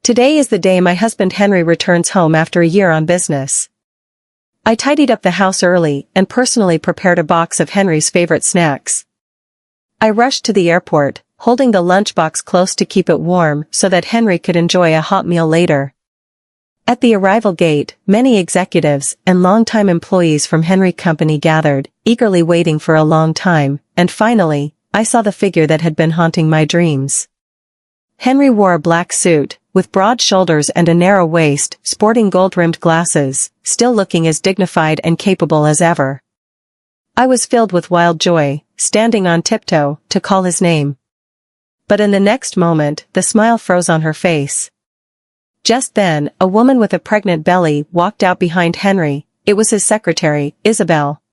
Today is the day my husband Henry returns home after a year on business. I tidied up the house early and personally prepared a box of Henry's favorite snacks. I rushed to the airport, holding the lunchbox close to keep it warm so that Henry could enjoy a hot meal later. At the arrival gate, many executives and longtime employees from Henry Company gathered, eagerly waiting for a long time, and finally, I saw the figure that had been haunting my dreams. Henry wore a black suit, with broad shoulders and a narrow waist, sporting gold-rimmed glasses, still looking as dignified and capable as ever. I was filled with wild joy, standing on tiptoe, to call his name. But in the next moment, the smile froze on her face. Just then, a woman with a pregnant belly walked out behind Henry. It was his secretary, Isabel.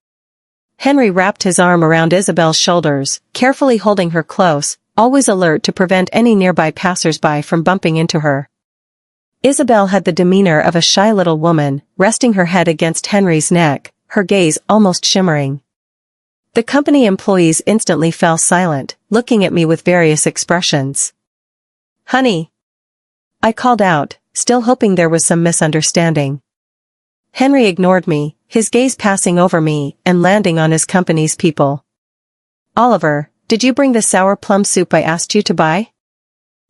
Henry wrapped his arm around Isabel's shoulders, carefully holding her close, always alert to prevent any nearby passers-by from bumping into her. Isabel had the demeanor of a shy little woman, resting her head against Henry's neck, her gaze almost shimmering. The company employees instantly fell silent, looking at me with various expressions. "Honey," I called out, still hoping there was some misunderstanding. Henry ignored me, his gaze passing over me and landing on his company's people. "Oliver, did you bring the sour plum soup I asked you to buy?"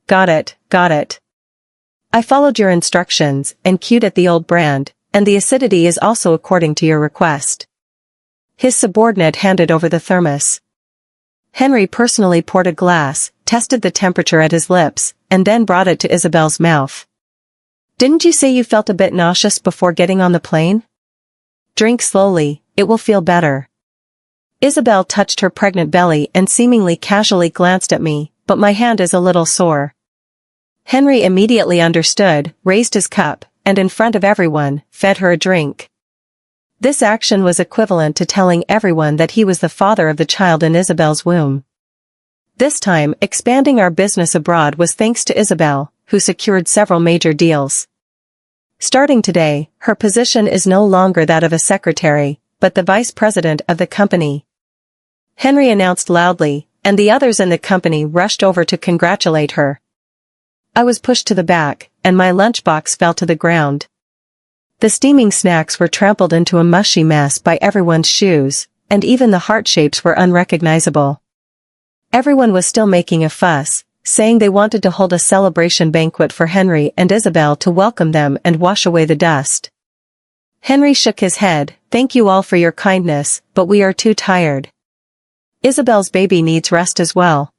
Got it. I followed your instructions and queued at the old brand, and the acidity is also according to your request." His subordinate handed over the thermos. Henry personally poured a glass, tested the temperature at his lips, and then brought it to Isabel's mouth. "Didn't you say you felt a bit nauseous before getting on the plane? Drink slowly, it will feel better." Isabel touched her pregnant belly and seemingly casually glanced at me, "But my hand is a little sore." Henry immediately understood, raised his cup, and in front of everyone, fed her a drink. This action was equivalent to telling everyone that he was the father of the child in Isabel's womb. This time, expanding our business abroad was thanks to Isabel, who secured several major deals. Starting today, her position is no longer that of a secretary, but the vice president of the company. Henry announced loudly, and the others in the company rushed over to congratulate her. I was pushed to the back, and my lunchbox fell to the ground. The steaming snacks were trampled into a mushy mess by everyone's shoes, and even the heart shapes were unrecognizable. Everyone was still making a fuss, saying they wanted to hold a celebration banquet for Henry and Isabel to welcome them and wash away the dust. Henry shook his head, "Thank you all for your kindness, but we are too tired. Isabel's baby needs rest as well.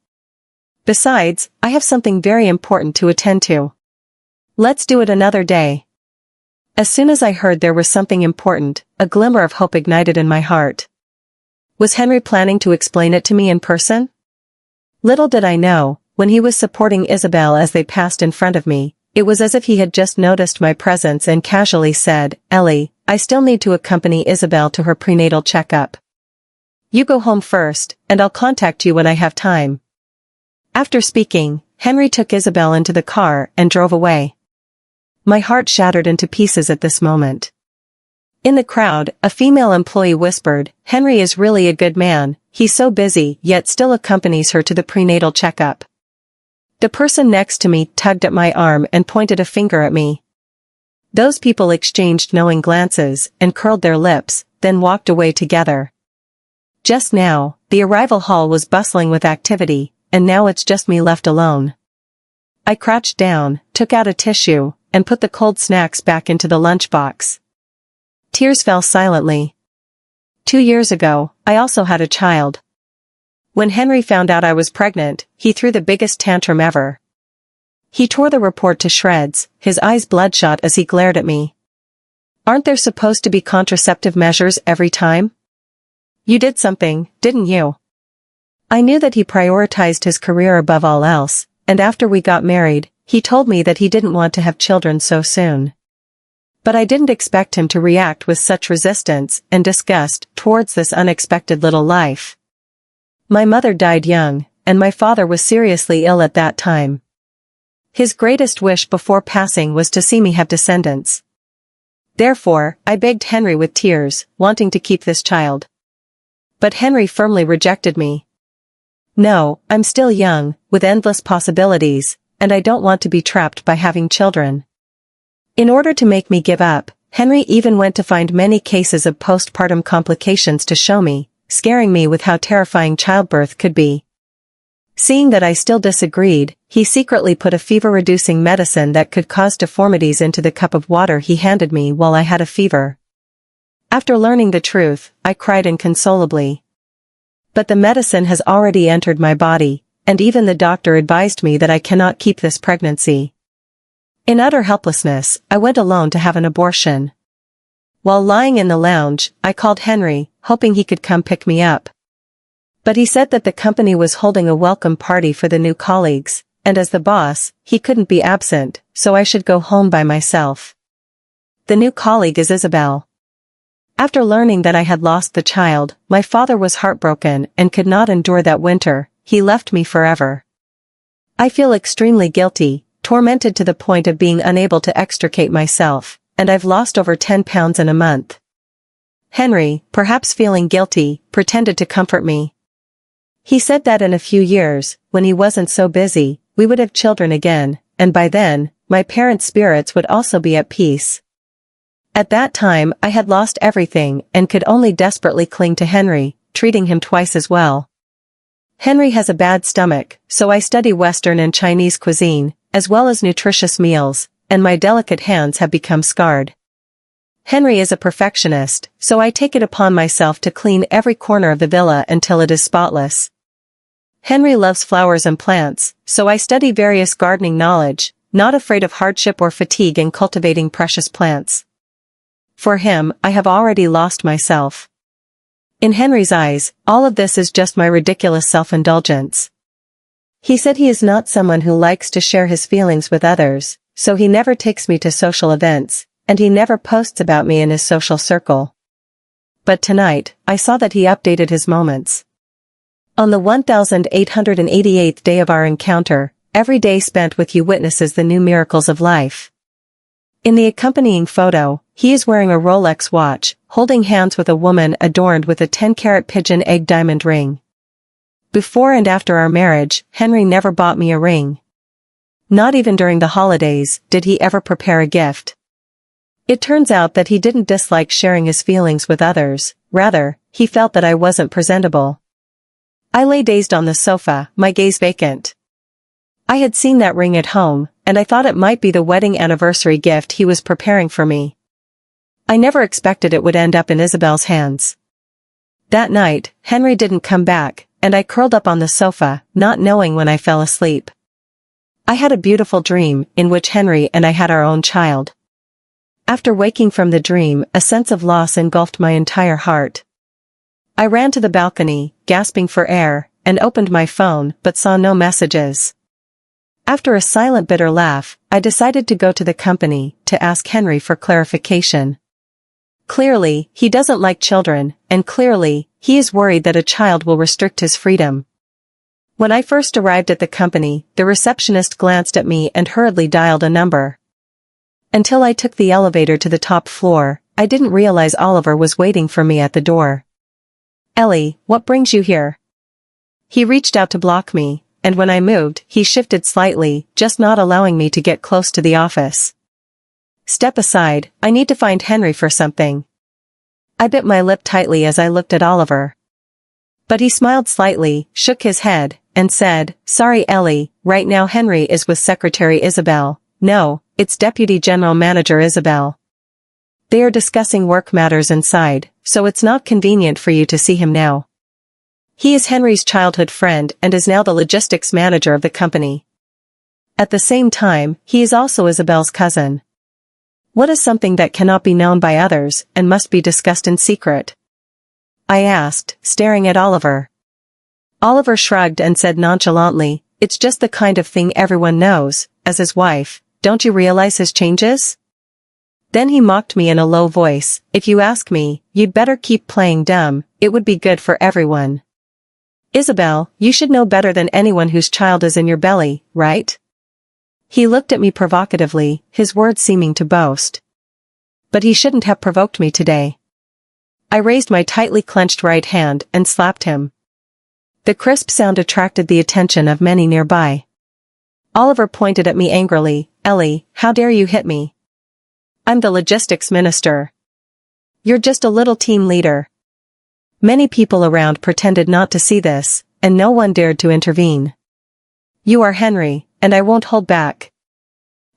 Besides, I have something very important to attend to. Let's do it another day." As soon as I heard there was something important, a glimmer of hope ignited in my heart. Was Henry planning to explain it to me in person? Little did I know, when he was supporting Isabel as they passed in front of me, it was as if he had just noticed my presence and casually said, "Ellie, I still need to accompany Isabel to her prenatal checkup. You go home first, and I'll contact you when I have time." After speaking, Henry took Isabel into the car and drove away. My heart shattered into pieces at this moment. In the crowd, a female employee whispered, "Henry is really a good man, he's so busy yet still accompanies her to the prenatal checkup." The person next to me tugged at my arm and pointed a finger at me. Those people exchanged knowing glances and curled their lips, then walked away together. Just now, the arrival hall was bustling with activity, and now it's just me left alone. I crouched down, took out a tissue, and put the cold snacks back into the lunchbox. Tears fell silently. 2 years ago, I also had a child. When Henry found out I was pregnant, he threw the biggest tantrum ever. He tore the report to shreds, his eyes bloodshot as he glared at me. "Aren't there supposed to be contraceptive measures every time? You did something, didn't you?" I knew that he prioritized his career above all else, and after we got married, he told me that he didn't want to have children so soon. But I didn't expect him to react with such resistance and disgust towards this unexpected little life. My mother died young, and my father was seriously ill at that time. His greatest wish before passing was to see me have descendants. Therefore, I begged Henry with tears, wanting to keep this child. But Henry firmly rejected me. "No, I'm still young, with endless possibilities, and I don't want to be trapped by having children. In order to make me give up, Henry even went to find many cases of postpartum complications to show me, scaring me with how terrifying childbirth could be. Seeing that I still disagreed, he secretly put a fever-reducing medicine that could cause deformities into the cup of water he handed me while I had a fever. After learning the truth, I cried inconsolably. But the medicine has already entered my body, and even the doctor advised me that I cannot keep this pregnancy. In utter helplessness, I went alone to have an abortion. While lying in the lounge, I called Henry, hoping he could come pick me up. But he said that the company was holding a welcome party for the new colleagues, and as the boss, he couldn't be absent, so I should go home by myself. The new colleague is Isabel. After learning that I had lost the child, my father was heartbroken and could not endure that winter. He left me forever. I feel extremely guilty, tormented to the point of being unable to extricate myself, and I've lost over 10 pounds in a month. Henry, perhaps feeling guilty, pretended to comfort me. He said that in a few years, when he wasn't so busy, we would have children again, and by then, my parents' spirits would also be at peace. At that time, I had lost everything and could only desperately cling to Henry, treating him twice as well. Henry has a bad stomach, so I study Western and Chinese cuisine, as well as nutritious meals, and my delicate hands have become scarred. Henry is a perfectionist, so I take it upon myself to clean every corner of the villa until it is spotless. Henry loves flowers and plants, so I study various gardening knowledge, not afraid of hardship or fatigue in cultivating precious plants. For him, I have already lost myself. In Henry's eyes, all of this is just my ridiculous self-indulgence. He said he is not someone who likes to share his feelings with others, so he never takes me to social events, and he never posts about me in his social circle. But tonight, I saw that he updated his moments. On the 1888th day of our encounter, every day spent with you witnesses the new miracles of life. In the accompanying photo, he is wearing a Rolex watch, holding hands with a woman adorned with a 10-carat pigeon egg diamond ring. Before and after our marriage, Henry never bought me a ring. Not even during the holidays did he ever prepare a gift. It turns out that he didn't dislike sharing his feelings with others, rather, he felt that I wasn't presentable. I lay dazed on the sofa, my gaze vacant. I had seen that ring at home, and I thought it might be the wedding anniversary gift he was preparing for me. I never expected it would end up in Isabel's hands. That night, Henry didn't come back, and I curled up on the sofa, not knowing when I fell asleep. I had a beautiful dream, in which Henry and I had our own child. After waking from the dream, a sense of loss engulfed my entire heart. I ran to the balcony, gasping for air, and opened my phone but saw no messages. After a silent bitter laugh, I decided to go to the company to ask Henry for clarification. Clearly, he doesn't like children, and clearly, he is worried that a child will restrict his freedom. When I first arrived at the company, the receptionist glanced at me and hurriedly dialed a number. Until I took the elevator to the top floor, I didn't realize Oliver was waiting for me at the door. "Ellie, what brings you here?" He reached out to block me, and when I moved, he shifted slightly, just not allowing me to get close to the office. "Step aside, I need to find Henry for something." I bit my lip tightly as I looked at Oliver. But he smiled slightly, shook his head, and said, "Sorry Ellie, right now Henry is with Secretary Isabel. No, it's Deputy General Manager Isabel. They are discussing work matters inside, so it's not convenient for you to see him now. He is Henry's childhood friend and is now the logistics manager of the company. At the same time, he is also Isabel's cousin. What is something that cannot be known by others and must be discussed in secret?" I asked, staring at Oliver. Oliver shrugged and said nonchalantly, "It's just the kind of thing everyone knows. As his wife, don't you realize his changes?" Then he mocked me in a low voice, "If you ask me, you'd better keep playing dumb, it would be good for everyone. Isabel, you should know better than anyone whose child is in your belly, right?" He looked at me provocatively, his words seeming to boast. But he shouldn't have provoked me today. I raised my tightly clenched right hand and slapped him. The crisp sound attracted the attention of many nearby. Oliver pointed at me angrily. Ellie, how dare you hit me? I'm the logistics minister. You're just a little team leader. Many people around pretended not to see this, and no one dared to intervene. You are Henry, and I won't hold back.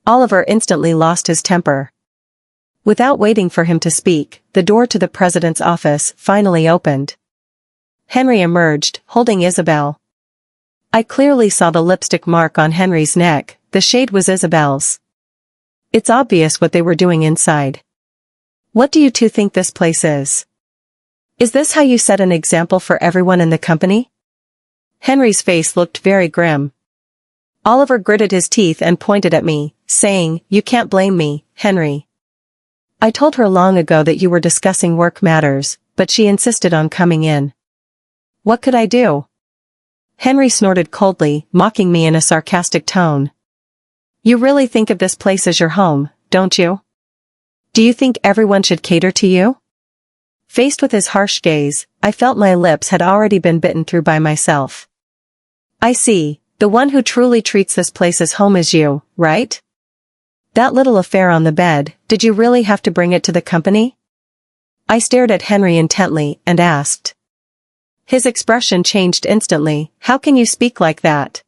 Oliver instantly lost his temper. Without waiting for him to speak, the door to the president's office finally opened. Henry emerged, holding Isabel. I clearly saw the lipstick mark on Henry's neck. The shade was Isabel's. It's obvious what they were doing inside. What do you two think this place is? Is this how you set an example for everyone in the company? Henry's face looked very grim. Oliver gritted his teeth and pointed at me, saying, You can't blame me, Henry. I told her long ago that you were discussing work matters, but she insisted on coming in. What could I do? Henry snorted coldly, mocking me in a sarcastic tone. You really think of this place as your home, don't you? Do you think everyone should cater to you? Faced with his harsh gaze, I felt my lips had already been bitten through by myself. I see, the one who truly treats this place as home is you, right? That little affair on the bed, did you really have to bring it to the company? I stared at Henry intently and asked. His expression changed instantly. How can you speak like that?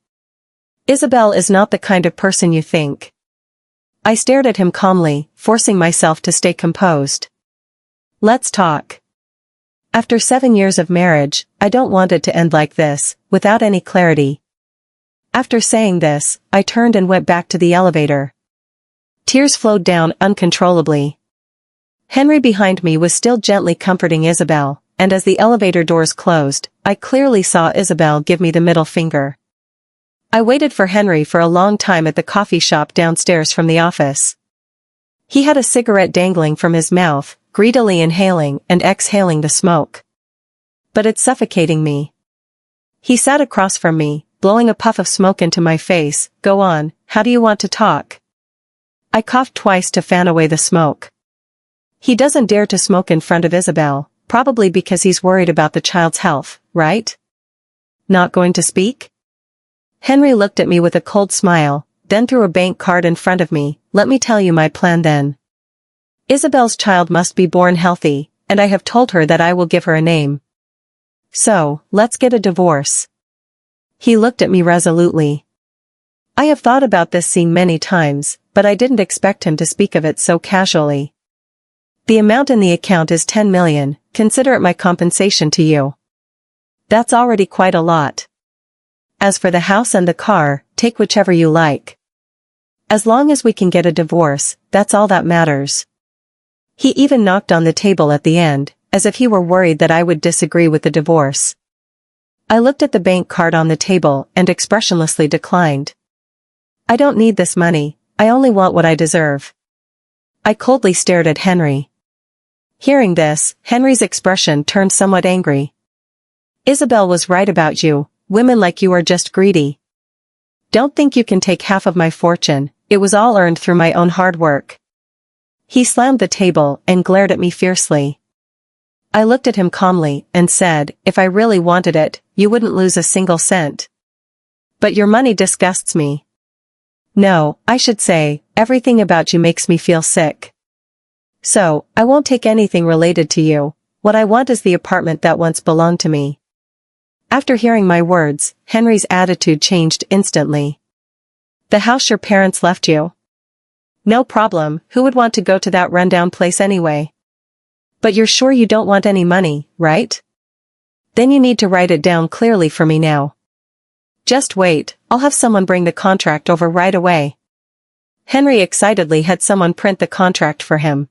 Isabel is not the kind of person you think. I stared at him calmly, forcing myself to stay composed. Let's talk. After 7 years of marriage, I don't want it to end like this, without any clarity. After saying this, I turned and went back to the elevator. Tears flowed down uncontrollably. Henry behind me was still gently comforting Isabel, and as the elevator doors closed, I clearly saw Isabel give me the middle finger. I waited for Henry for a long time at the coffee shop downstairs from the office. He had a cigarette dangling from his mouth, greedily inhaling and exhaling the smoke. But it's suffocating me. He sat across from me, blowing a puff of smoke into my face. Go on, how do you want to talk? I coughed twice to fan away the smoke. He doesn't dare to smoke in front of Isabel, probably because he's worried about the child's health, right? Not going to speak? Henry looked at me with a cold smile, then threw a bank card in front of me. Let me tell you my plan then. Isabel's child must be born healthy, and I have told her that I will give her a name. So, let's get a divorce. He looked at me resolutely. I have thought about this scene many times, but I didn't expect him to speak of it so casually. The amount in the account is 10 million, consider it my compensation to you. That's already quite a lot. As for the house and the car, take whichever you like. As long as we can get a divorce, that's all that matters. He even knocked on the table at the end, as if he were worried that I would disagree with the divorce. I looked at the bank card on the table and expressionlessly declined. I don't need this money, I only want what I deserve. I coldly stared at Henry. Hearing this, Henry's expression turned somewhat angry. Isabel was right about you, women like you are just greedy. Don't think you can take half of my fortune, it was all earned through my own hard work. He slammed the table and glared at me fiercely. I looked at him calmly and said, if I really wanted it, you wouldn't lose a single cent. But your money disgusts me. No, I should say, everything about you makes me feel sick. So, I won't take anything related to you. What I want is the apartment that once belonged to me. After hearing my words, Henry's attitude changed instantly. The house your parents left you? No problem, who would want to go to that rundown place anyway? But you're sure you don't want any money, right? Then you need to write it down clearly for me now. Just wait, I'll have someone bring the contract over right away. Henry excitedly had someone print the contract for him.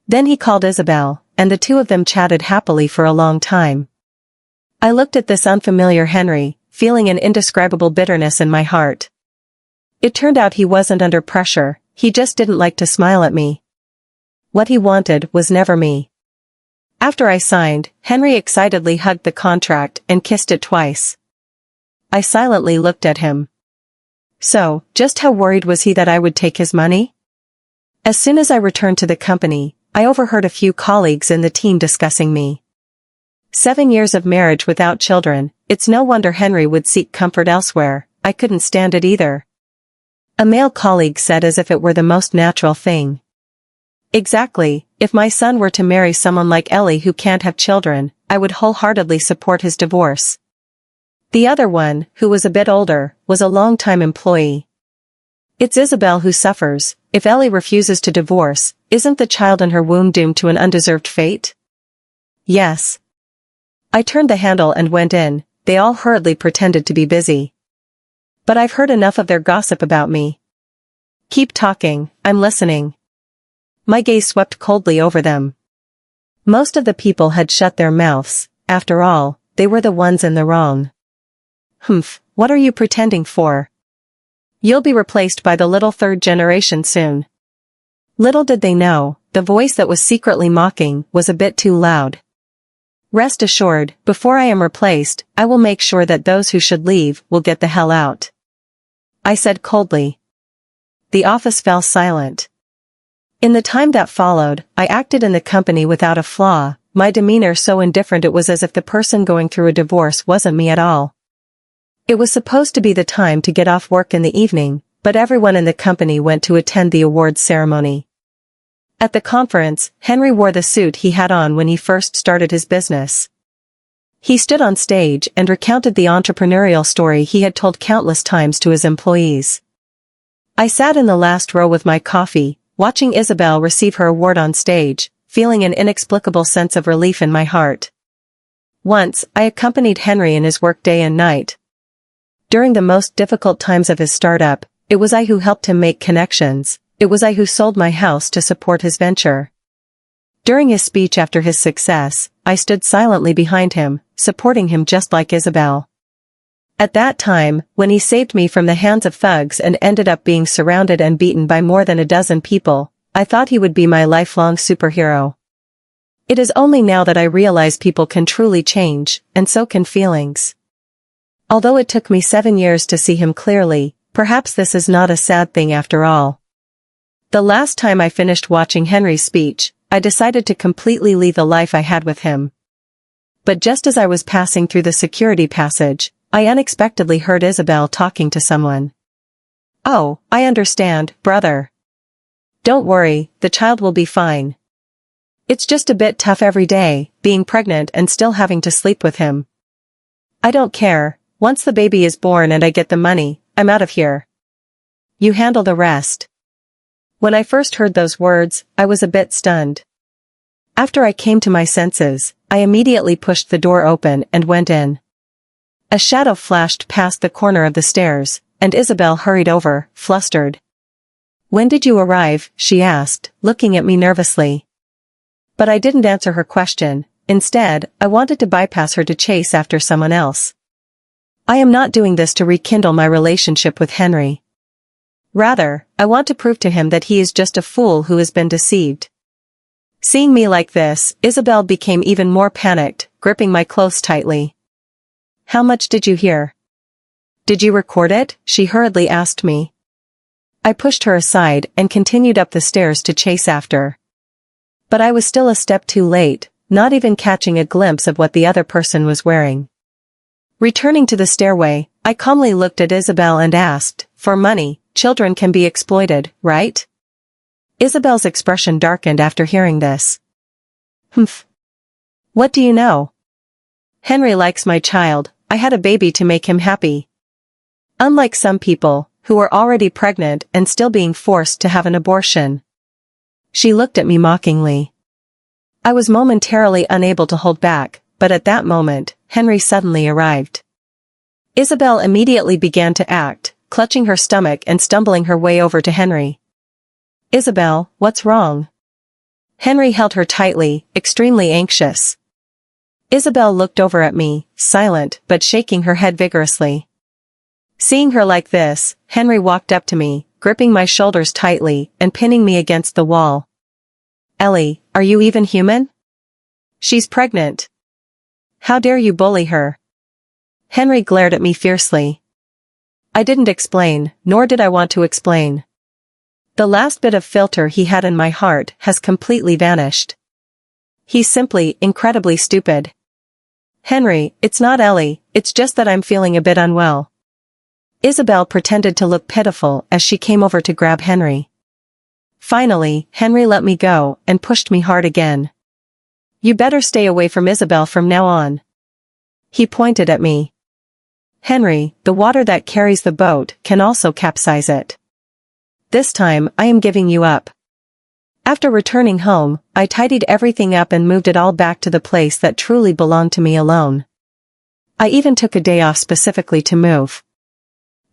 Then he called Isabel, and the two of them chatted happily for a long time. I looked at this unfamiliar Henry, feeling an indescribable bitterness in my heart. It turned out he wasn't under pressure, he just didn't like to smile at me. What he wanted was never me. After I signed, Henry excitedly hugged the contract and kissed it twice. I silently looked at him. So, just how worried was he that I would take his money? As soon as I returned to the company, I overheard a few colleagues in the team discussing me. 7 years of marriage without children, it's no wonder Henry would seek comfort elsewhere. I couldn't stand it either. A male colleague said as if it were the most natural thing. Exactly, if my son were to marry someone like Ellie who can't have children, I would wholeheartedly support his divorce. The other one, who was a bit older, was a long-time employee. It's Isabel who suffers. If Ellie refuses to divorce, isn't the child in her womb doomed to an undeserved fate? Yes. I turned the handle and went in. They all hurriedly pretended to be busy. But I've heard enough of their gossip about me. Keep talking, I'm listening. My gaze swept coldly over them. Most of the people had shut their mouths. After all, they were the ones in the wrong. Humph, what are you pretending for? You'll be replaced by the little third generation soon. Little did they know, the voice that was secretly mocking was a bit too loud. Rest assured, before I am replaced, I will make sure that those who should leave will get the hell out. I said coldly. The office fell silent. In the time that followed, I acted in the company without a flaw, my demeanor so indifferent it was as if the person going through a divorce wasn't me at all. It was supposed to be the time to get off work in the evening, but everyone in the company went to attend the awards ceremony. At the conference, Henry wore the suit he had on when he first started his business. He stood on stage and recounted the entrepreneurial story he had told countless times to his employees. I sat in the last row with my coffee, watching Isabel receive her award on stage, feeling an inexplicable sense of relief in my heart. Once, I accompanied Henry in his work day and night. During the most difficult times of his startup, it was I who helped him make connections, it was I who sold my house to support his venture. During his speech after his success, I stood silently behind him, supporting him just like Isabel. At that time, when he saved me from the hands of thugs and ended up being surrounded and beaten by more than a dozen people, I thought he would be my lifelong superhero. It is only now that I realize people can truly change, and so can feelings. Although it took me 7 years to see him clearly, perhaps this is not a sad thing after all. The last time I finished watching Henry's speech, I decided to completely leave the life I had with him. But just as I was passing through the security passage, I unexpectedly heard Isabel talking to someone. "Oh, I understand, brother. Don't worry, the child will be fine. It's just a bit tough every day, being pregnant and still having to sleep with him. I don't care, once the baby is born and I get the money, I'm out of here. You handle the rest." When I first heard those words, I was a bit stunned. After I came to my senses, I immediately pushed the door open and went in. A shadow flashed past the corner of the stairs, and Isabel hurried over, flustered. "When did you arrive?" she asked, looking at me nervously. But I didn't answer her question. Instead, I wanted to bypass her to chase after someone else. I am not doing this to rekindle my relationship with Henry. Rather, I want to prove to him that he is just a fool who has been deceived. Seeing me like this, Isabel became even more panicked, gripping my clothes tightly. "How much did you hear? Did you record it?" she hurriedly asked me. I pushed her aside and continued up the stairs to chase after. But I was still a step too late, not even catching a glimpse of what the other person was wearing. Returning to the stairway, I calmly looked at Isabel and asked, "For money, children can be exploited, right?" Isabel's expression darkened after hearing this. "Humph. What do you know? Henry likes my child, I had a baby to make him happy. Unlike some people, who are already pregnant and still being forced to have an abortion." She looked at me mockingly. I was momentarily unable to hold back, but at that moment, Henry suddenly arrived. Isabel immediately began to act, clutching her stomach and stumbling her way over to Henry. "Isabel, what's wrong?" Henry held her tightly, extremely anxious. Isabel looked over at me, silent but shaking her head vigorously. Seeing her like this, Henry walked up to me, gripping my shoulders tightly and pinning me against the wall. "Ellie, are you even human? She's pregnant. How dare you bully her?" Henry glared at me fiercely. I didn't explain, nor did I want to explain. The last bit of filter he had in my heart has completely vanished. He's simply incredibly stupid. "Henry, it's not Ellie, it's just that I'm feeling a bit unwell." Isabel pretended to look pitiful as she came over to grab Henry. Finally, Henry let me go and pushed me hard again. You better stay away from Isabel from now on. He pointed at me. Henry, the water that carries the boat can also capsize it. This time, I am giving you up. After returning home, I tidied everything up and moved it all back to the place that truly belonged to me alone. I even took a day off specifically to move.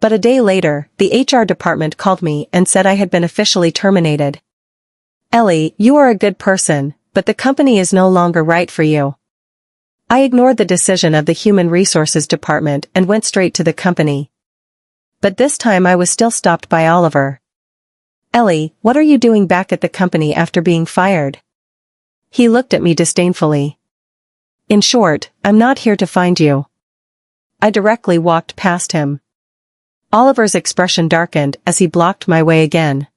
But a day later, the HR department called me and said I had been officially terminated. Ellie, you are a good person, but the company is no longer right for you. I ignored the decision of the Human Resources Department and went straight to the company. But this time I was still stopped by Oliver. Ellie, what are you doing back at the company after being fired? He looked at me disdainfully. In short, I'm not here to find you. I directly walked past him. Oliver's expression darkened as he blocked my way again.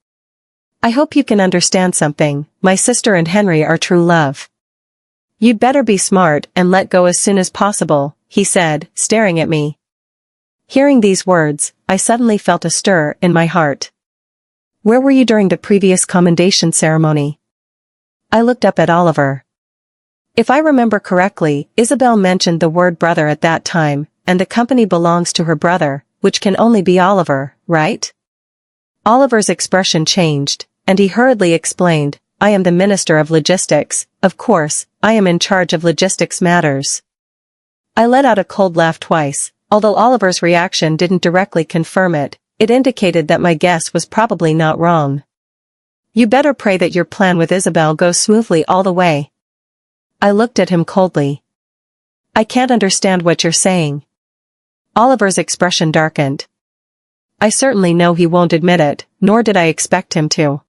I hope you can understand something, my sister and Henry are true love. You'd better be smart and let go as soon as possible, he said, staring at me. Hearing these words, I suddenly felt a stir in my heart. Where were you during the previous commendation ceremony? I looked up at Oliver. If I remember correctly, Isabel mentioned the word brother at that time, and the company belongs to her brother, which can only be Oliver, right? Oliver's expression changed, and he hurriedly explained, I am the Minister of Logistics, of course, I am in charge of logistics matters. I let out a cold laugh twice, although Oliver's reaction didn't directly confirm it, it indicated that my guess was probably not wrong. You better pray that your plan with Isabel goes smoothly all the way. I looked at him coldly. I can't understand what you're saying. Oliver's expression darkened. I certainly know he won't admit it, nor did I expect him to.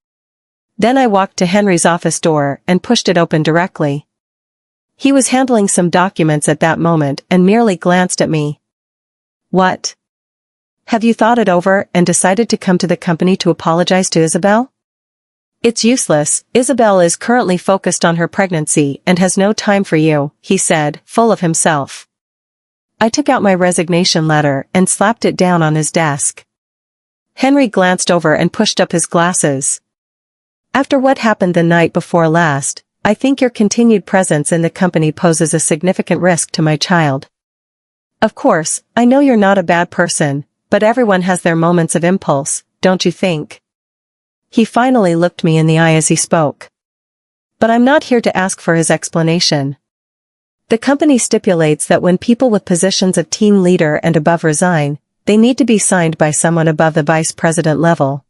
Then I walked to Henry's office door and pushed it open directly. He was handling some documents at that moment and merely glanced at me. What? Have you thought it over and decided to come to the company to apologize to Isabel? It's useless, Isabel is currently focused on her pregnancy and has no time for you, he said, full of himself. I took out my resignation letter and slapped it down on his desk. Henry glanced over and pushed up his glasses. After what happened the night before last, I think your continued presence in the company poses a significant risk to my child. Of course, I know you're not a bad person, but everyone has their moments of impulse, don't you think? He finally looked me in the eye as he spoke. But I'm not here to ask for his explanation. The company stipulates that when people with positions of team leader and above resign, they need to be signed by someone above the vice president level.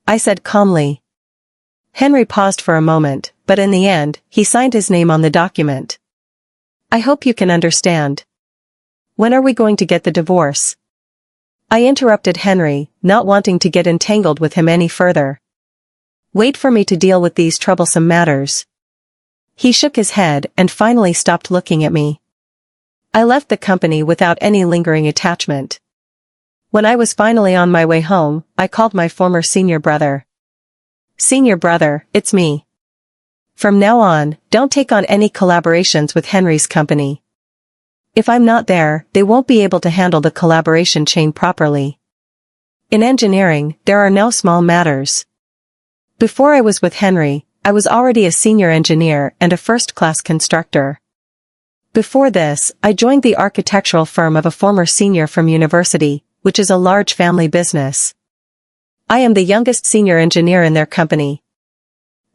I said calmly. Henry paused for a moment, but in the end, he signed his name on the document. I hope you can understand. When are we going to get the divorce? I interrupted Henry, not wanting to get entangled with him any further. Wait for me to deal with these troublesome matters. He shook his head and finally stopped looking at me. I left the company without any lingering attachment. When I was finally on my way home, I called my former senior brother. Senior brother, it's me. From now on, don't take on any collaborations with Henry's company. If I'm not there, they won't be able to handle the collaboration chain properly. In engineering, there are no small matters. Before I was with Henry, I was already a senior engineer and a first-class constructor. Before this, I joined the architectural firm of a former senior from university, which is a large family business. I am the youngest senior engineer in their company.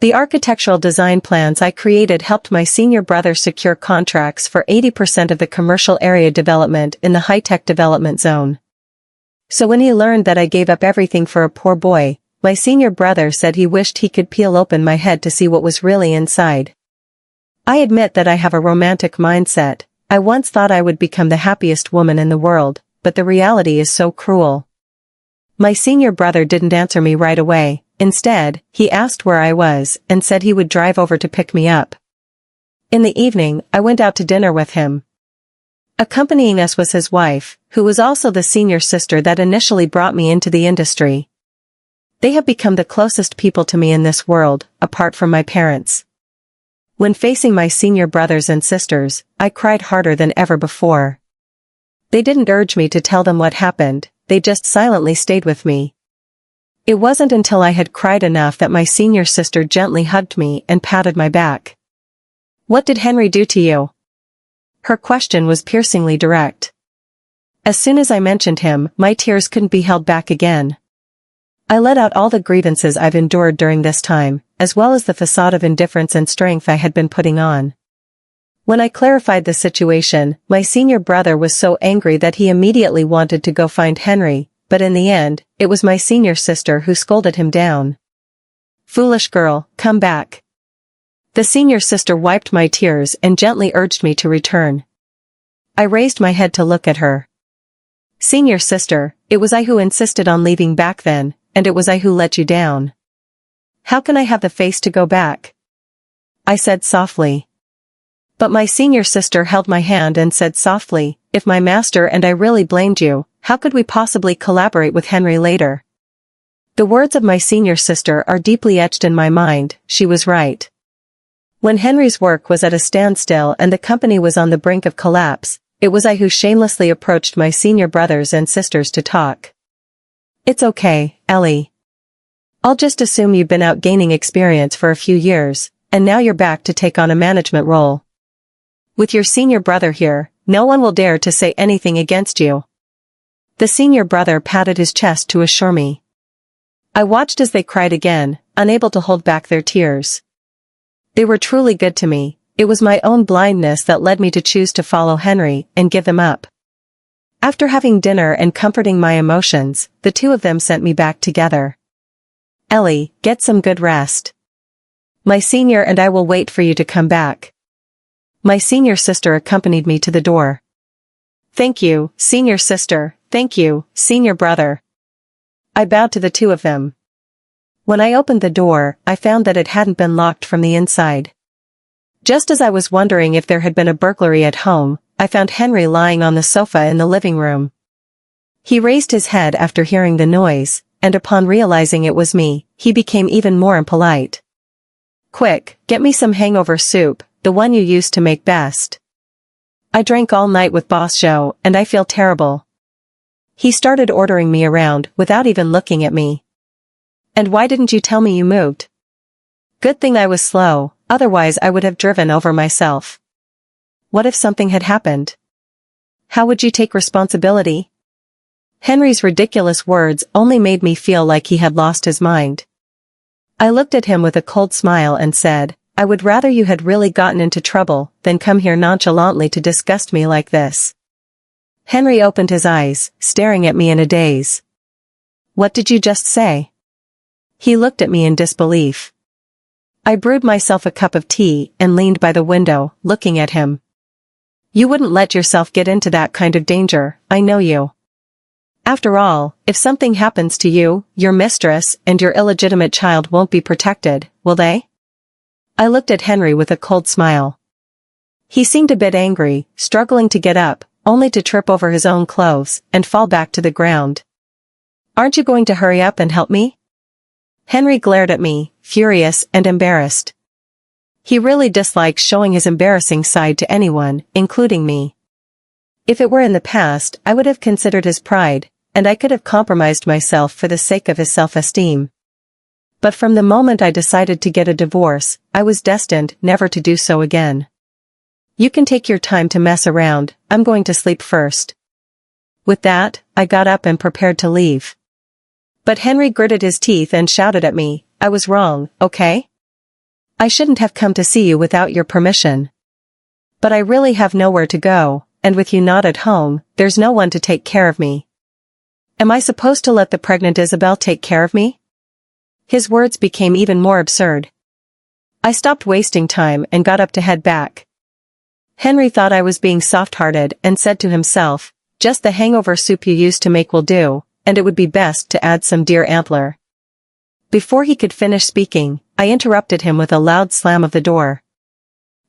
The architectural design plans I created helped my senior brother secure contracts for 80% of the commercial area development in the high-tech development zone. So when he learned that I gave up everything for a poor boy, my senior brother said he wished he could peel open my head to see what was really inside. I admit that I have a romantic mindset. I once thought I would become the happiest woman in the world, but the reality is so cruel. My senior brother didn't answer me right away. Instead, he asked where I was and said he would drive over to pick me up. In the evening, I went out to dinner with him. Accompanying us was his wife, who was also the senior sister that initially brought me into the industry. They have become the closest people to me in this world, apart from my parents. When facing my senior brothers and sisters, I cried harder than ever before. They didn't urge me to tell them what happened, they just silently stayed with me. It wasn't until I had cried enough that my senior sister gently hugged me and patted my back. "What did Henry do to you?" Her question was piercingly direct. As soon as I mentioned him, my tears couldn't be held back again. I let out all the grievances I've endured during this time, as well as the facade of indifference and strength I had been putting on. When I clarified the situation, my senior brother was so angry that he immediately wanted to go find Henry, but in the end, it was my senior sister who scolded him down. "Foolish girl, come back." The senior sister wiped my tears and gently urged me to return. I raised my head to look at her. "Senior sister, it was I who insisted on leaving back then, and it was I who let you down. How can I have the face to go back?" I said softly. But my senior sister held my hand and said softly, "If my master and I really blamed you, how could we possibly collaborate with Henry later?" The words of my senior sister are deeply etched in my mind. She was right. When Henry's work was at a standstill and the company was on the brink of collapse, it was I who shamelessly approached my senior brothers and sisters to talk. "It's okay, Ellie. I'll just assume you've been out gaining experience for a few years, and now you're back to take on a management role. With your senior brother here, no one will dare to say anything against you." The senior brother patted his chest to assure me. I watched as they cried again, unable to hold back their tears. They were truly good to me. It was my own blindness that led me to choose to follow Henry and give them up. After having dinner and comforting my emotions, the two of them sent me back together. "Ellie, get some good rest. My senior and I will wait for you to come back." My senior sister accompanied me to the door. "Thank you, senior sister, thank you, senior brother." I bowed to the two of them. When I opened the door, I found that it hadn't been locked from the inside. Just as I was wondering if there had been a burglary at home, I found Henry lying on the sofa in the living room. He raised his head after hearing the noise, and upon realizing it was me, he became even more impolite. "Quick, get me some hangover soup, the one you used to make best. I drank all night with Boss Joe, and I feel terrible." He started ordering me around without even looking at me. "And why didn't you tell me you moved? Good thing I was slow, otherwise I would have driven over myself. What if something had happened? How would you take responsibility?" Henry's ridiculous words only made me feel like he had lost his mind. I looked at him with a cold smile and said, "I would rather you had really gotten into trouble than come here nonchalantly to disgust me like this." Henry opened his eyes, staring at me in a daze. "What did you just say?" He looked at me in disbelief. I brewed myself a cup of tea and leaned by the window, looking at him. "You wouldn't let yourself get into that kind of danger, I know you. After all, if something happens to you, your mistress and your illegitimate child won't be protected, will they?" I looked at Henry with a cold smile. He seemed a bit angry, struggling to get up, only to trip over his own clothes and fall back to the ground. "Aren't you going to hurry up and help me?" Henry glared at me, furious and embarrassed. He really disliked showing his embarrassing side to anyone, including me. If it were in the past, I would have considered his pride, and I could have compromised myself for the sake of his self-esteem. But from the moment I decided to get a divorce, I was destined never to do so again. "You can take your time to mess around, I'm going to sleep first." With that, I got up and prepared to leave. But Henry gritted his teeth and shouted at me, "I was wrong, okay? I shouldn't have come to see you without your permission. But I really have nowhere to go, and with you not at home, there's no one to take care of me. Am I supposed to let the pregnant Isabel take care of me?" His words became even more absurd. I stopped wasting time and got up to head back. Henry thought I was being soft-hearted and said to himself, "Just the hangover soup you used to make will do, and it would be best to add some deer antler." Before he could finish speaking, I interrupted him with a loud slam of the door.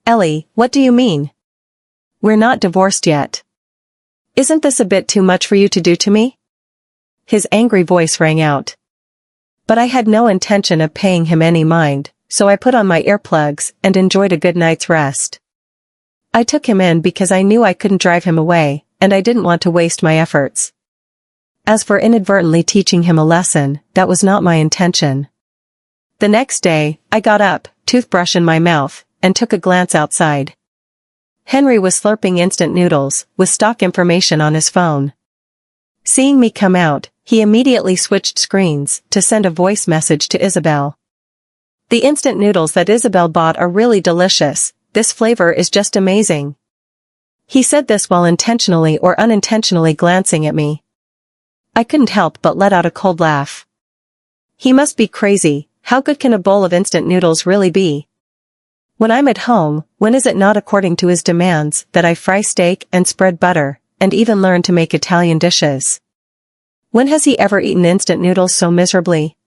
"Ellie, what do you mean? We're not divorced yet. Isn't this a bit too much for you to do to me?" His angry voice rang out. But I had no intention of paying him any mind, so I put on my earplugs and enjoyed a good night's rest. I took him in because I knew I couldn't drive him away, and I didn't want to waste my efforts. As for inadvertently teaching him a lesson, that was not my intention. The next day, I got up, toothbrush in my mouth, and took a glance outside. Henry was slurping instant noodles, with stock information on his phone. Seeing me come out, he immediately switched screens to send a voice message to Isabel. The instant noodles that Isabel bought are really delicious, this flavor is just amazing. He said this while intentionally or unintentionally glancing at me. I couldn't help but let out a cold laugh. He must be crazy, how good can a bowl of instant noodles really be? When I'm at home, when is it not according to his demands that I fry steak and spread butter, and even learn to make Italian dishes? When has he ever eaten instant noodles so miserably?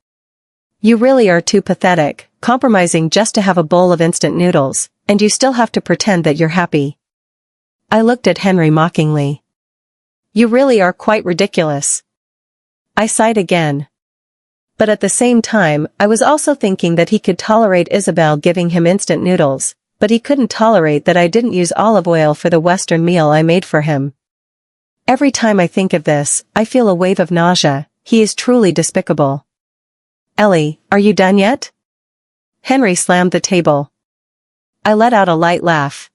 You really are too pathetic, compromising just to have a bowl of instant noodles, and you still have to pretend that you're happy. I looked at Henry mockingly. You really are quite ridiculous. I sighed again. But at the same time, I was also thinking that he could tolerate Isabel giving him instant noodles, but he couldn't tolerate that I didn't use olive oil for the Western meal I made for him. Every time I think of this, I feel a wave of nausea. He is truly despicable. Ellie, are you done yet? Henry slammed the table. I let out a light laugh.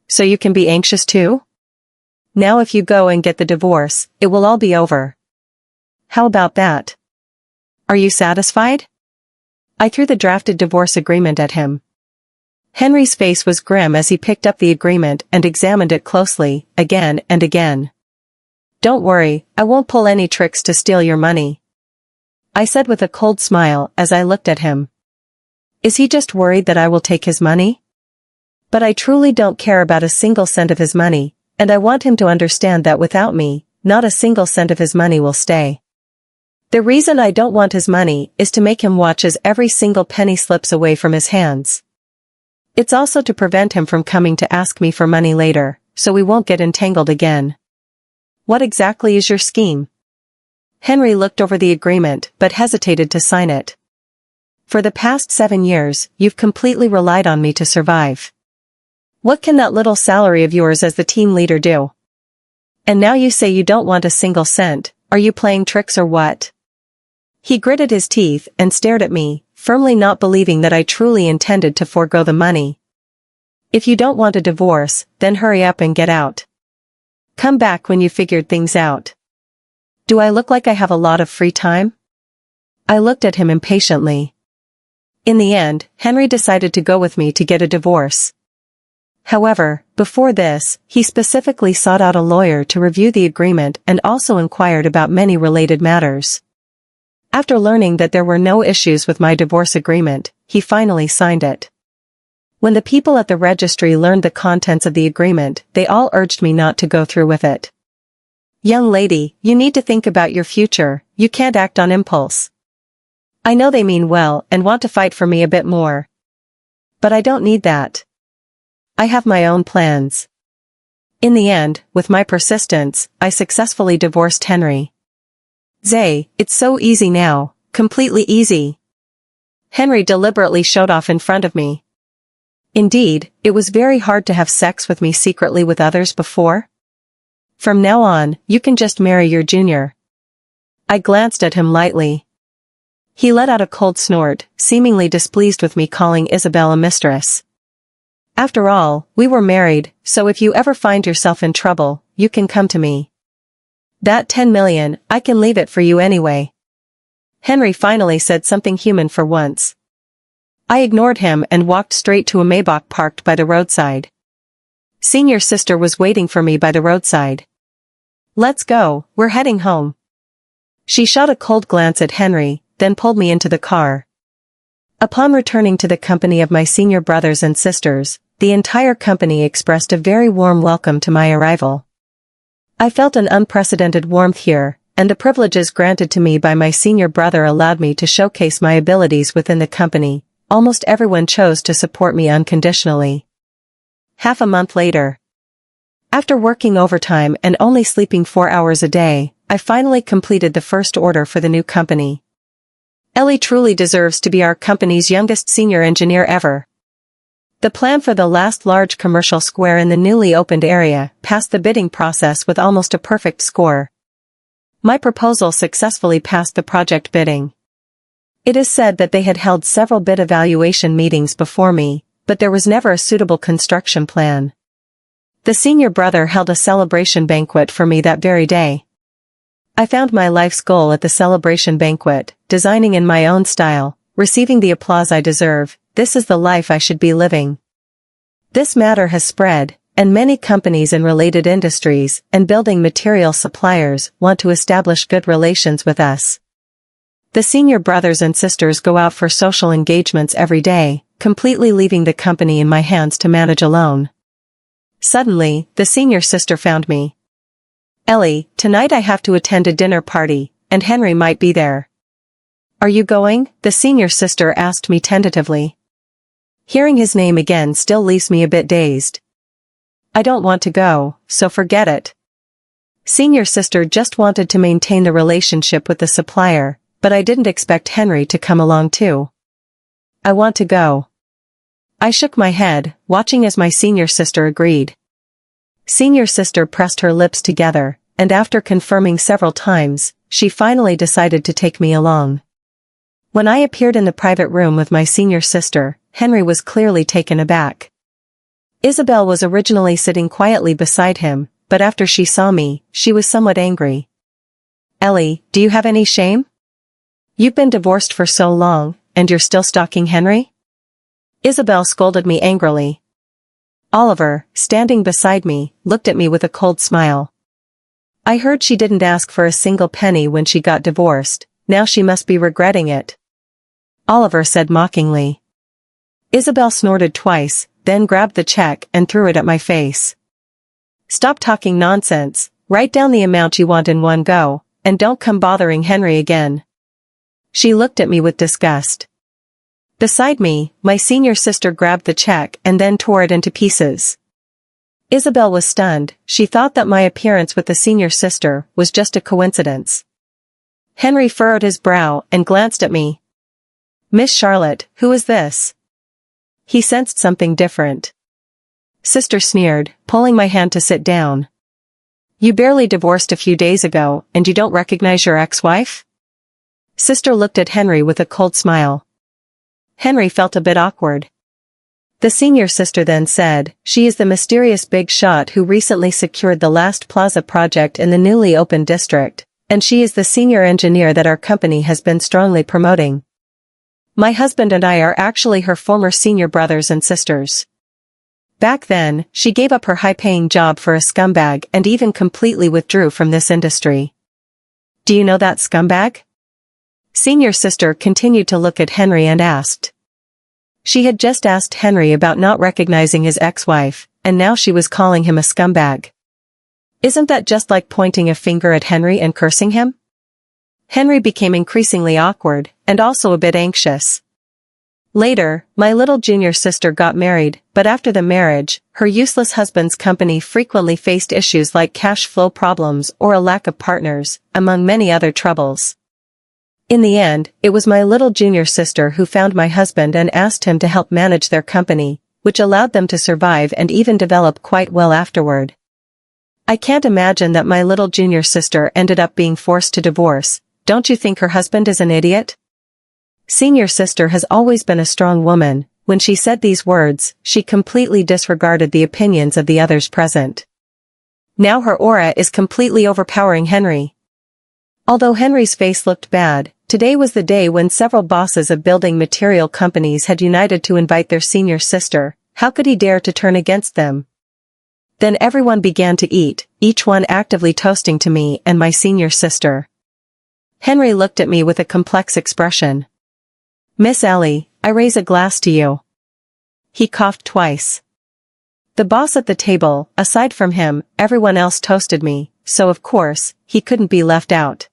So you can be anxious too? Now if you go and get the divorce, it will all be over. How about that? Are you satisfied? I threw the drafted divorce agreement at him. Henry's face was grim as he picked up the agreement and examined it closely, again and again. Don't worry, I won't pull any tricks to steal your money, I said with a cold smile as I looked at him. Is he just worried that I will take his money? But I truly don't care about a single cent of his money, and I want him to understand that without me, not a single cent of his money will stay. The reason I don't want his money is to make him watch as every single penny slips away from his hands. It's also to prevent him from coming to ask me for money later, so we won't get entangled again. What exactly is your scheme? Henry looked over the agreement but hesitated to sign it. For the past 7 years, you've completely relied on me to survive. What can that little salary of yours as the team leader do? And now you say you don't want a single cent, are you playing tricks or what? He gritted his teeth and stared at me, firmly not believing that I truly intended to forego the money. If you don't want a divorce, then hurry up and get out. Come back when you figured things out. Do I look like I have a lot of free time? I looked at him impatiently. In the end, Henry decided to go with me to get a divorce. However, before this, he specifically sought out a lawyer to review the agreement and also inquired about many related matters. After learning that there were no issues with my divorce agreement, he finally signed it. When the people at the registry learned the contents of the agreement, they all urged me not to go through with it. Young lady, you need to think about your future, you can't act on impulse. I know they mean well and want to fight for me a bit more. But I don't need that. I have my own plans. In the end, with my persistence, I successfully divorced Henry. Zay, it's so easy now, completely easy. Henry deliberately showed off in front of me. Indeed, it was very hard to have sex with me secretly with others before. From now on, you can just marry your junior. I glanced at him lightly. He let out a cold snort, seemingly displeased with me calling Isabel a mistress. After all, we were married, so if you ever find yourself in trouble, you can come to me. That 10 million, I can leave it for you anyway. Henry finally said something human for once. I ignored him and walked straight to a Maybach parked by the roadside. Senior sister was waiting for me by the roadside. Let's go, we're heading home. She shot a cold glance at Henry, then pulled me into the car. Upon returning to the company of my senior brothers and sisters, the entire company expressed a very warm welcome to my arrival. I felt an unprecedented warmth here, and the privileges granted to me by my senior brother allowed me to showcase my abilities within the company. Almost everyone chose to support me unconditionally. Half a month later. After working overtime and only sleeping 4 hours a day, I finally completed the first order for the new company. Ellie truly deserves to be our company's youngest senior engineer ever. The plan for the last large commercial square in the newly opened area passed the bidding process with almost a perfect score. My proposal successfully passed the project bidding. It is said that they had held several bid evaluation meetings before me, but there was never a suitable construction plan. The senior brother held a celebration banquet for me that very day. I found my life's goal at the celebration banquet, designing in my own style, receiving the applause I deserve. This is the life I should be living. This matter has spread, and many companies in related industries and building material suppliers want to establish good relations with us. The senior brothers and sisters go out for social engagements every day, completely leaving the company in my hands to manage alone. Suddenly, the senior sister found me. "Ellie, tonight I have to attend a dinner party, and Henry might be there. Are you going?" the senior sister asked me tentatively. Hearing his name again still leaves me a bit dazed. "I don't want to go, so forget it." Senior sister just wanted to maintain the relationship with the supplier, but I didn't expect Henry to come along too. "I want to go." I shook my head, watching as my senior sister agreed. Senior sister pressed her lips together, and after confirming several times, she finally decided to take me along. When I appeared in the private room with my senior sister, Henry was clearly taken aback. Isabel was originally sitting quietly beside him, but after she saw me, she was somewhat angry. "Ellie, do you have any shame? You've been divorced for so long, and you're still stalking Henry?" Isabel scolded me angrily. Oliver, standing beside me, looked at me with a cold smile. "I heard she didn't ask for a single penny when she got divorced, now she must be regretting it," Oliver said mockingly. Isabel snorted twice, then grabbed the check and threw it at my face. "Stop talking nonsense, write down the amount you want in one go, and don't come bothering Henry again." She looked at me with disgust. Beside me, my senior sister grabbed the check and then tore it into pieces. Isabel was stunned. She thought that my appearance with the senior sister was just a coincidence. Henry furrowed his brow and glanced at me. "Miss Charlotte, who is this?" He sensed something different. Sister sneered, pulling my hand to sit down. "You barely divorced a few days ago, and you don't recognize your ex-wife?" Sister looked at Henry with a cold smile. Henry felt a bit awkward. The senior sister then said, "She is the mysterious big shot who recently secured the last plaza project in the newly opened district, and she is the senior engineer that our company has been strongly promoting. My husband and I are actually her former senior brothers and sisters. Back then, she gave up her high-paying job for a scumbag and even completely withdrew from this industry. Do you know that scumbag?" Senior sister continued to look at Henry and asked. She had just asked Henry about not recognizing his ex-wife, and now she was calling him a scumbag. Isn't that just like pointing a finger at Henry and cursing him? Henry became increasingly awkward, and also a bit anxious. Later, my little junior sister got married, but after the marriage, her useless husband's company frequently faced issues like cash flow problems or a lack of partners, among many other troubles. In the end, it was my little junior sister who found my husband and asked him to help manage their company, which allowed them to survive and even develop quite well afterward. I can't imagine that my little junior sister ended up being forced to divorce. Don't you think her husband is an idiot? Senior sister has always been a strong woman. When she said these words, she completely disregarded the opinions of the others present. Now her aura is completely overpowering Henry. Although Henry's face looked bad, today was the day when several bosses of building material companies had united to invite their senior sister. How could he dare to turn against them? Then everyone began to eat, each one actively toasting to me and my senior sister. Henry looked at me with a complex expression. "Miss Ellie, I raise a glass to you." He coughed twice. The boss at the table, aside from him, everyone else toasted me, so of course, he couldn't be left out.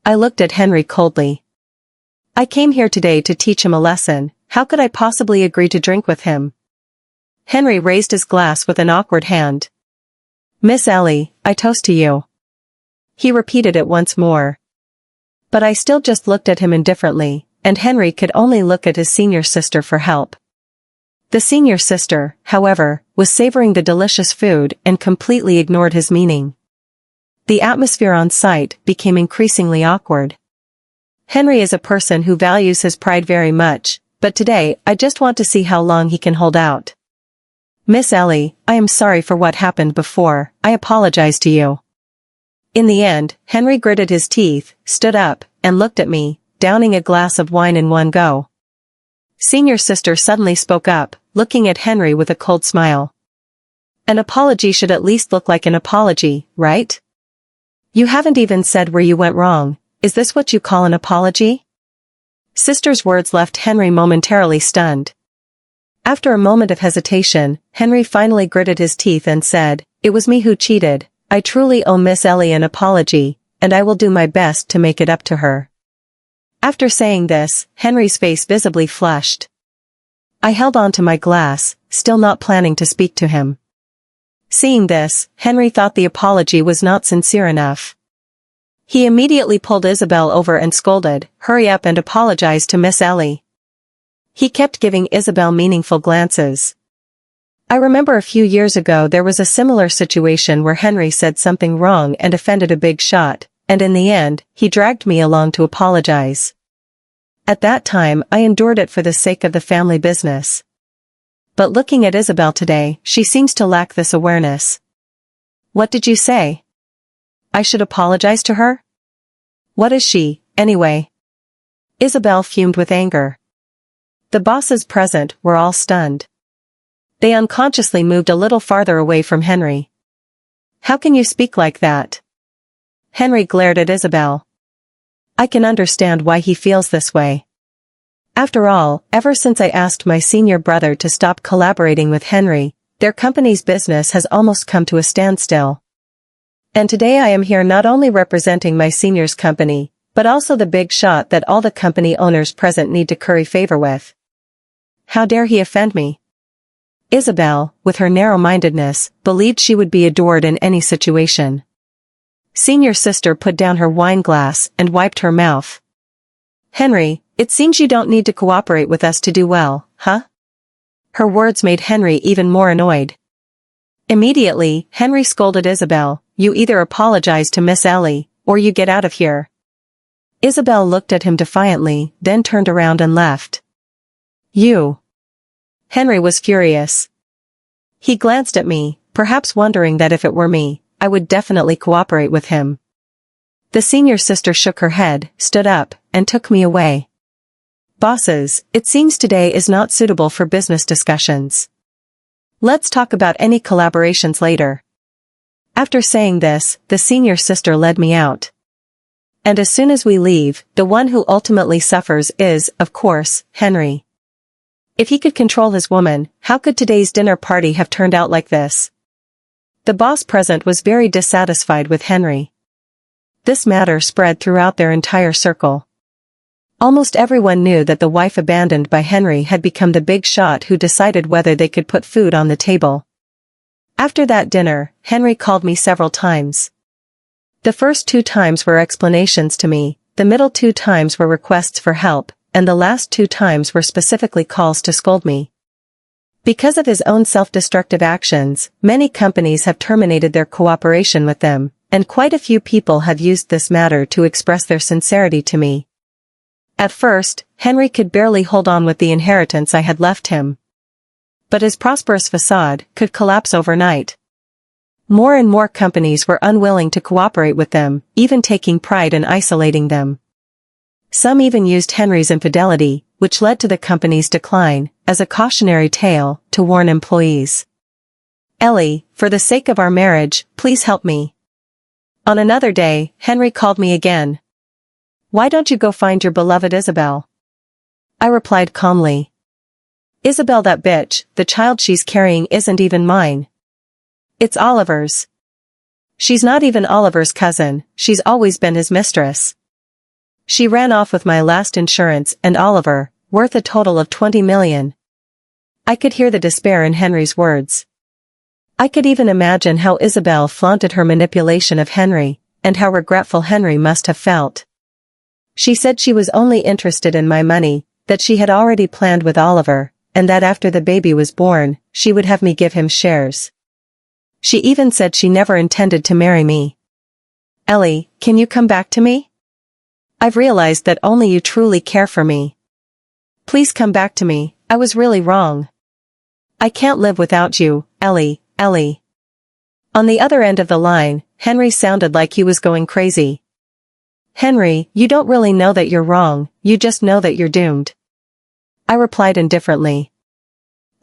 I looked at Henry coldly. I came here today to teach him a lesson. How could I possibly agree to drink with him? Henry raised his glass with an awkward hand. "Miss Ellie, I toast to you." He repeated it once more. But I still just looked at him indifferently, and Henry could only look at his senior sister for help. The senior sister, however, was savoring the delicious food and completely ignored his meaning. the atmosphere on site became increasingly awkward. Henry is a person who values his pride very much, but today I just want to see how long he can hold out. Miss Ellie, I am sorry for what happened before, I apologize to you. In the end, Henry gritted his teeth, stood up, and looked at me, downing a glass of wine in one go. Senior sister suddenly spoke up, looking at Henry with a cold smile. An apology should at least look like an apology, right? You haven't even said where you went wrong. Is this what you call an apology? Sister's words left Henry momentarily stunned. After a moment of hesitation, Henry finally gritted his teeth and said, "It was me who cheated. I truly owe Miss Ellie an apology, and I will do my best to make it up to her." After saying this, Henry's face visibly flushed. I held on to my glass, still not planning to speak to him. Seeing this, Henry thought the apology was not sincere enough. He immediately pulled Isabel over and scolded, "Hurry up and apologize to Miss Ellie." He kept giving Isabel meaningful glances. I remember a few years ago there was a similar situation where Henry said something wrong and offended a big shot, and in the end, he dragged me along to apologize. At that time I endured it for the sake of the family business. But looking at Isabel today, she seems to lack this awareness. What did you say? I should apologize to her? What is she, anyway? Isabel fumed with anger. The bosses present were all stunned. They unconsciously moved a little farther away from Henry. How can you speak like that? Henry glared at Isabel. I can understand why he feels this way. After all, ever since I asked my senior brother to stop collaborating with Henry, their company's business has almost come to a standstill. And today I am here not only representing my senior's company, but also the big shot that all the company owners present need to curry favor with. How dare he offend me? Isabel, with her narrow-mindedness, believed she would be adored in any situation. Senior sister put down her wine glass and wiped her mouth. Henry, it seems you don't need to cooperate with us to do well, huh? Her words made Henry even more annoyed. Immediately, Henry scolded Isabel, "You either apologize to Miss Ellie, or you get out of here." Isabel looked at him defiantly, then turned around and left. You. Henry was furious. He glanced at me, perhaps wondering that if it were me, I would definitely cooperate with him. The senior sister shook her head, stood up, and took me away. Bosses, it seems today is not suitable for business discussions. Let's talk about any collaborations later. After saying this, the senior sister led me out. And as soon as we leave, the one who ultimately suffers is, of course, Henry. If he could control his woman, how could today's dinner party have turned out like this? The boss present was very dissatisfied with Henry. This matter spread throughout their entire circle. Almost everyone knew that the wife abandoned by Henry had become the big shot who decided whether they could put food on the table. After that dinner, Henry called me several times. The first 2 times were explanations to me, the middle 2 times were requests for help, and the last 2 times were specifically calls to scold me. Because of his own self-destructive actions, many companies have terminated their cooperation with them, and quite a few people have used this matter to express their sincerity to me. At first, Henry could barely hold on with the inheritance I had left him. But his prosperous facade could collapse overnight. More and more companies were unwilling to cooperate with them, even taking pride in isolating them. Some even used Henry's infidelity, which led to the company's decline, as a cautionary tale to warn employees. Ellie, for the sake of our marriage, please help me. On another day, Henry called me again. Why don't you go find your beloved Isabel? I replied calmly. Isabel, that bitch, the child she's carrying isn't even mine. It's Oliver's. She's not even Oliver's cousin, she's always been his mistress. She ran off with my last insurance and Oliver, worth a total of 20 million. I could hear the despair in Henry's words. I could even imagine how Isabel flaunted her manipulation of Henry, and how regretful Henry must have felt. She said she was only interested in my money, that she had already planned with Oliver, and that after the baby was born, she would have me give him shares. She even said she never intended to marry me. Ellie, can you come back to me? I've realized that only you truly care for me. Please come back to me, I was really wrong. I can't live without you, Ellie, Ellie. On the other end of the line, Henry sounded like he was going crazy. Henry, you don't really know that you're wrong, you just know that you're doomed. I replied indifferently.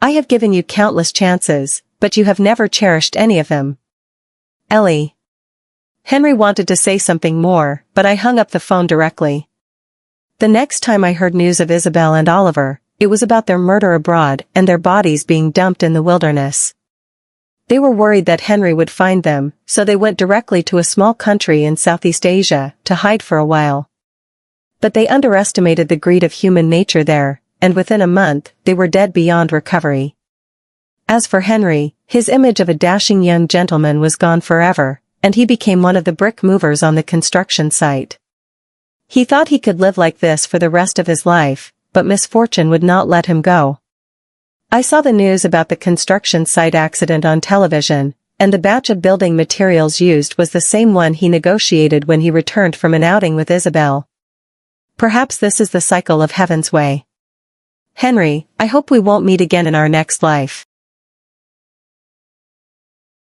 I have given you countless chances, but you have never cherished any of them. Ellie. Henry wanted to say something more, but I hung up the phone directly. The next time I heard news of Isabel and Oliver, it was about their murder abroad and their bodies being dumped in the wilderness. They were worried that Henry would find them, so they went directly to a small country in Southeast Asia to hide for a while. But they underestimated the greed of human nature there, and within a month, they were dead beyond recovery. As for Henry, his image of a dashing young gentleman was gone forever, and he became one of the brick movers on the construction site. He thought he could live like this for the rest of his life, but misfortune would not let him go. I saw the news about the construction site accident on television, and the batch of building materials used was the same one he negotiated when he returned from an outing with Isabel. Perhaps this is the cycle of heaven's way. Henry, I hope we won't meet again in our next life.